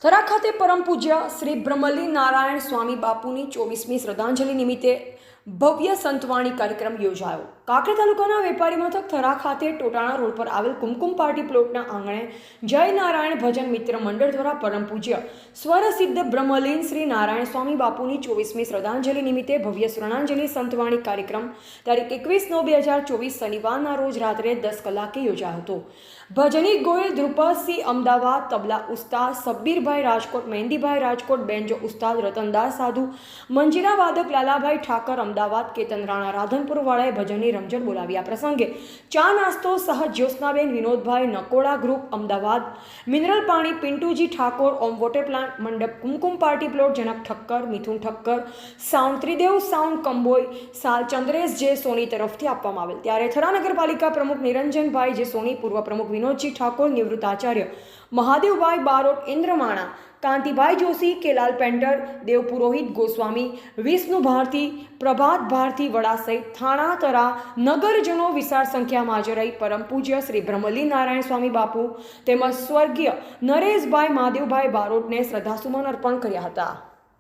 થરા ખાતે પરમ પૂજ્ય શ્રી બ્રહ્મલીન નારાયણ સ્વામી બાપુની 24મી શ્રદ્ધાંજલિ નિમિત્તે ભવ્ય સંતવાણી કાર્યક્રમ યોજાયો. કાંકરેજ તાલુકાના વેપારી મથક થરા ખાતે ટોટાણા રોડ પર આવેલ કુમકુમ પાર્ટી પ્લોટના આંગણે જય નારાયણ ભજન મિત્ર મંડળ દ્વારા પરમ પૂજ્ય સ્વરસિદ્ધ બ્રહ્મલીન શ્રી નારાયણ સ્વામી બાપુની 24મી શ્રદ્ધાંજલિ નિમિત્તે ભવ્ય શ્રદ્ધાંજલિ સંતવાણી કાર્યક્રમ તારીખ 21/9/2024 શનિવારના રોજ રાત્રે 10 કલાકે યોજાયો હતો. ભજની ગોયલ ધ્રુપદસિંહ અમદાવાદ, તબલા ઉસ્તાદ સબ્બીરભાઈ રાજકોટ, મહેંદીભાઈ રાજકોટ, બેન્જો ઉસ્તાદ રતનદાસ સાધુ, મંજીરા વાદક લાલાભાઈ ઠાકર અમદાવાદ, કેતન રાણા રાધનપુર વાળાએ ભજનની રમઝટ બોલાવી. આ પ્રસંગે ચા નાસ્તો સહ જ્યોત્સનાબેન વિનોદભાઈ નકોડા ગ્રુપ અમદાવાદ, મિનરલ પાણી પિન્ટુજી ઠાકોર, ઓમ વોટર પ્લાન્ટ મંડપ કુમકુમ પાર્ટી પ્લોટ જનક ઠક્કર, મિથુન ઠક્કર, સાઉન્ડ ત્રિદેવ સાઉન્ડ કંબોઈ, સાલ ચંદ્રેશ જે સોની તરફથી આપવામાં આવેલ. ત્યારે થરા નગરપાલિકા પ્રમુખ નિરંજનભાઈ જે સોની, પૂર્વ પ્રમુખ વિનોદજી ઠાકોર, નિવૃત્ત આચાર્ય મહાદેવભાઈ બારોટ, ઇન્દ્રમાણા, કાંતિભાઈ જોશી, કેલાલ પેન્ટર, દેવ પુરોહિત ગોસ્વામી, વિષ્ણુ ભારતી, પ્રભાત ભારતી વડા સહિત થાણા તરા નગરજનો વિશાળ સંખ્યામાં હાજર રહી પરમ પૂજ્ય શ્રી બ્રહ્મલીન નારાયણ સ્વામી બાપુ તેમજ સ્વર્ગીય નરેશભાઈ મહાદેવભાઈ બારોટને શ્રદ્ધાસુમન અર્પણ કર્યા હતા.